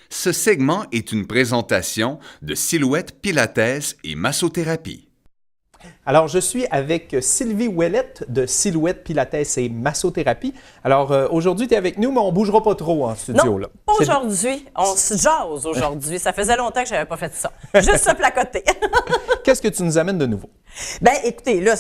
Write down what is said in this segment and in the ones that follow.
Ce segment est une présentation de Silhouette Pilates et Massothérapie. Alors, je suis avec Sylvie Ouellette de Silhouette Pilates et Massothérapie. Alors, aujourd'hui, tu es avec nous, mais on ne bougera pas trop en studio. Non, là. pas aujourd'hui. On se jase aujourd'hui. Ça faisait longtemps que je n'avais pas fait ça. Juste se placoter. Qu'est-ce que tu nous amènes de nouveau? Bien, écoutez, là,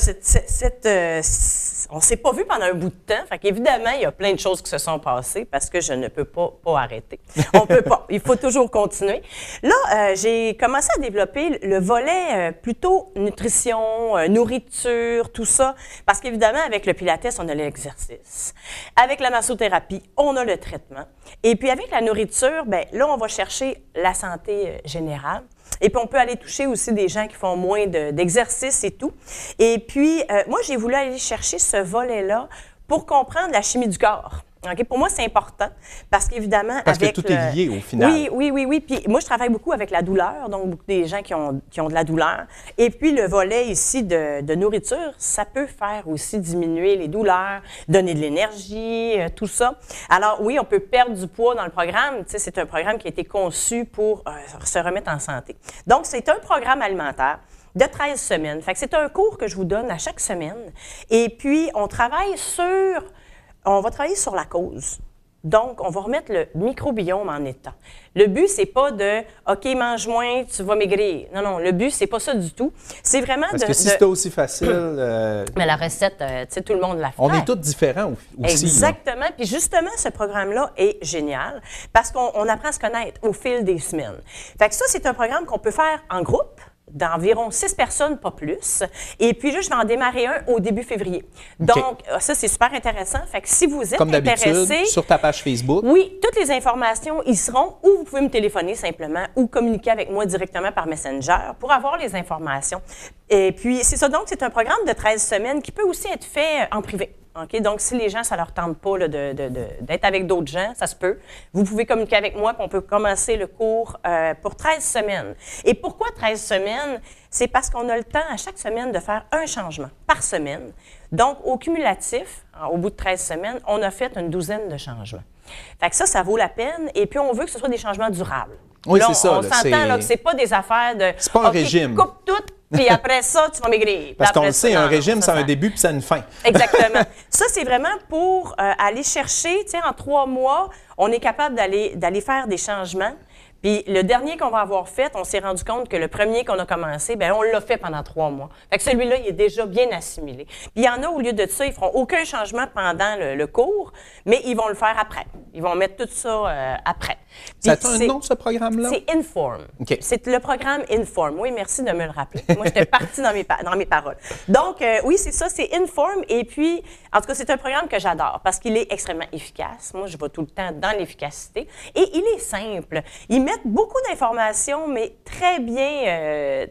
on ne s'est pas vu pendant un bout de temps. Fait qu'évidemment, il y a plein de choses qui se sont passées parce que je ne peux pas arrêter. On peut pas. Il faut toujours continuer. Là, j'ai commencé à développer le volet plutôt nutrition, nourriture, tout ça. Parce qu'évidemment, avec le Pilates, on a l'exercice. Avec la massothérapie, on a le traitement. Et puis, avec la nourriture, bien, là, on va chercher la santé générale. Et puis, on peut aller toucher aussi des gens qui font moins d'exercice et tout. Et puis, moi, j'ai voulu aller chercher ce volet-là pour comprendre la chimie du corps. Okay? Pour moi, c'est important parce qu'évidemment, parce que tout est lié au final. Oui. Puis moi, je travaille beaucoup avec la douleur, donc beaucoup des gens qui ont de la douleur. Et puis, le volet ici de nourriture, ça peut faire aussi diminuer les douleurs, donner de l'énergie, tout ça. Alors oui, on peut perdre du poids dans le programme. Tu sais, c'est un programme qui a été conçu pour se remettre en santé. Donc, c'est un programme alimentaire de 13 semaines. Fait que c'est un cours que je vous donne à chaque semaine. Et puis, on va travailler sur la cause. Donc, on va remettre le microbiome en état. Le but, c'est pas de « OK, mange moins, tu vas maigrir ». Non, le but, c'est pas ça du tout. C'est vraiment Parce que si c'était aussi facile... Mais la recette, tu sais, tout le monde la fait. On est tous différents aussi. Exactement. Là. Puis justement, ce programme-là est génial parce qu'on apprend à se connaître au fil des semaines. Fait que ça, c'est un programme qu'on peut faire en groupe, d'environ 6 personnes, pas plus. Et puis là, je vais en démarrer un au début février. Donc, ça, c'est super intéressant. Fait que si vous êtes comme intéressé... Comme d'habitude, sur ta page Facebook. Oui, toutes les informations y seront, ou vous pouvez me téléphoner simplement ou communiquer avec moi directement par Messenger pour avoir les informations. Et puis, c'est ça. Donc, c'est un programme de 13 semaines qui peut aussi être fait en privé. OK? Donc, si les gens, ça ne leur tente pas là, d'être avec d'autres gens, ça se peut. Vous pouvez communiquer avec moi, puis on peut commencer le cours pour 13 semaines. Et pourquoi 13 semaines? C'est parce qu'on a le temps à chaque semaine de faire un changement par semaine. Donc, au cumulatif, au bout de 13 semaines, on a fait une douzaine de changements. Fait que ça vaut la peine. Et puis, on veut que ce soit des changements durables. Oui, là, c'est ça. On s'entend là, que ce n'est pas des affaires de... C'est pas un régime. Coupe tout, puis après ça, tu vas maigrir. Parce qu'on le sait, un régime, ça a un début puis ça a une fin. Exactement. Ça, c'est vraiment pour aller chercher, tu sais, en 3 mois, on est capable d'aller faire des changements. Puis le dernier qu'on va avoir fait, on s'est rendu compte que le premier qu'on a commencé, bien, on l'a fait pendant 3 mois. Fait que celui-là, il est déjà bien assimilé. Puis il y en a, au lieu de ça, ils ne feront aucun changement pendant le cours, mais ils vont le faire après. Ils vont mettre tout ça après. Puis ça a un nom, ce programme-là? C'est Inform. Okay. C'est le programme Inform. Oui, merci de me le rappeler. Moi, j'étais partie dans mes paroles. Donc, oui, c'est ça, c'est Inform. Et puis, en tout cas, c'est un programme que j'adore parce qu'il est extrêmement efficace. Moi, je vais tout le temps dans l'efficacité. Et il est simple. Il met beaucoup d'informations, mais très bien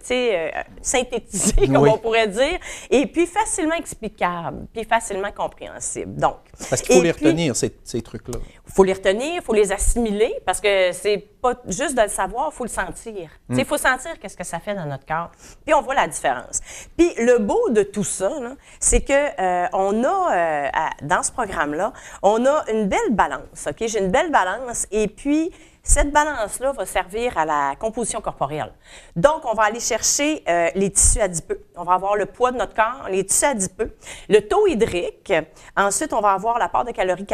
synthétisées, comme on pourrait dire, et puis facilement explicable, puis facilement compréhensible. Donc, parce qu'il faut les retenir, ces trucs-là. Il faut les retenir, il faut les assimiler, parce que c'est pas juste de le savoir, il faut le sentir. Il faut sentir qu'est-ce que ça fait dans notre corps, puis on voit la différence. Puis le beau de tout ça, c'est que on a, dans ce programme-là, on a une belle balance, OK? J'ai une belle balance, et puis cette balance-là va servir à la composition corporelle. Donc, on va aller chercher les tissus adipeux. On va avoir le poids de notre corps, les tissus adipeux, le taux hydrique. Ensuite, on va avoir la part de calories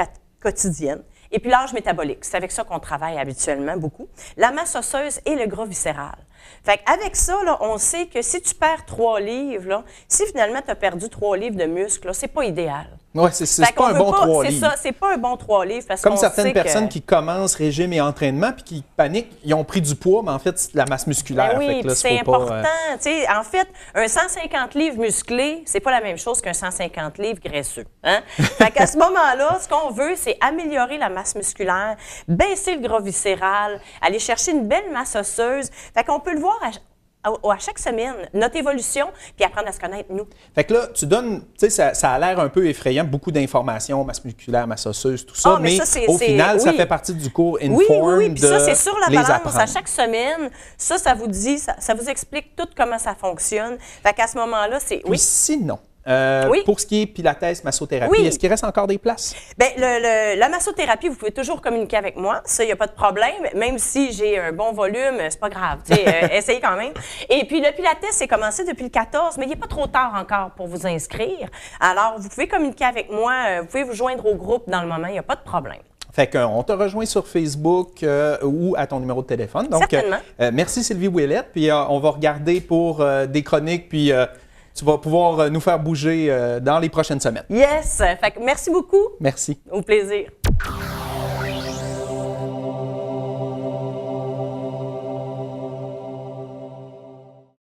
quotidienne. Et puis l'âge métabolique. C'est avec ça qu'on travaille habituellement beaucoup. La masse osseuse et le gras viscéral. Fait qu'avec ça, là, on sait que si tu perds 3 livres, là, si finalement tu as perdu 3 livres de muscle, là, c'est pas idéal. Oui, c'est pas un bon 3 livres. C'est ça, c'est pas un bon 3 livres. Parce comme certaines personnes qui commencent régime et entraînement puis qui paniquent, ils ont pris du poids, mais en fait, c'est de la masse musculaire. Ben oui, c'est important. En fait, un 150 livres musclé, c'est pas la même chose qu'un 150 livres graisseux. Hein? Fait qu'à ce moment-là, ce qu'on veut, c'est améliorer la masse musculaire, baisser le gras viscéral, aller chercher une belle masse osseuse. Fait qu'on peut le voir à chaque semaine, notre évolution, puis apprendre à se connaître, nous. Fait que là, tu donnes, tu sais, ça a l'air un peu effrayant, beaucoup d'informations, masse musculaire, masse osseuse, tout ça, mais ça, au final, ça fait partie du cours Inform. Oui, puis ça, c'est sur la balance apprendre. À chaque semaine. Ça vous dit, ça vous explique tout comment ça fonctionne. Fait qu'à ce moment-là, c'est... Puis sinon, Oui. Pour ce qui est Pilates, massothérapie, Oui. est-ce qu'il reste encore des places? Bien, la massothérapie, vous pouvez toujours communiquer avec moi. Ça, il n'y a pas de problème. Même si j'ai un bon volume, c'est pas grave. Essayez quand même. Et puis, le Pilates, c'est commencé depuis le 14, mais il n'est pas trop tard encore pour vous inscrire. Alors, vous pouvez communiquer avec moi. Vous pouvez vous joindre au groupe dans le moment. Il n'y a pas de problème. Fait qu'on te rejoint sur Facebook ou à ton numéro de téléphone. Donc, Certainement. Merci Sylvie Ouellette. Puis on va regarder pour des chroniques, puis tu vas pouvoir nous faire bouger dans les prochaines semaines. Yes! Fait que merci beaucoup. Merci. Au plaisir.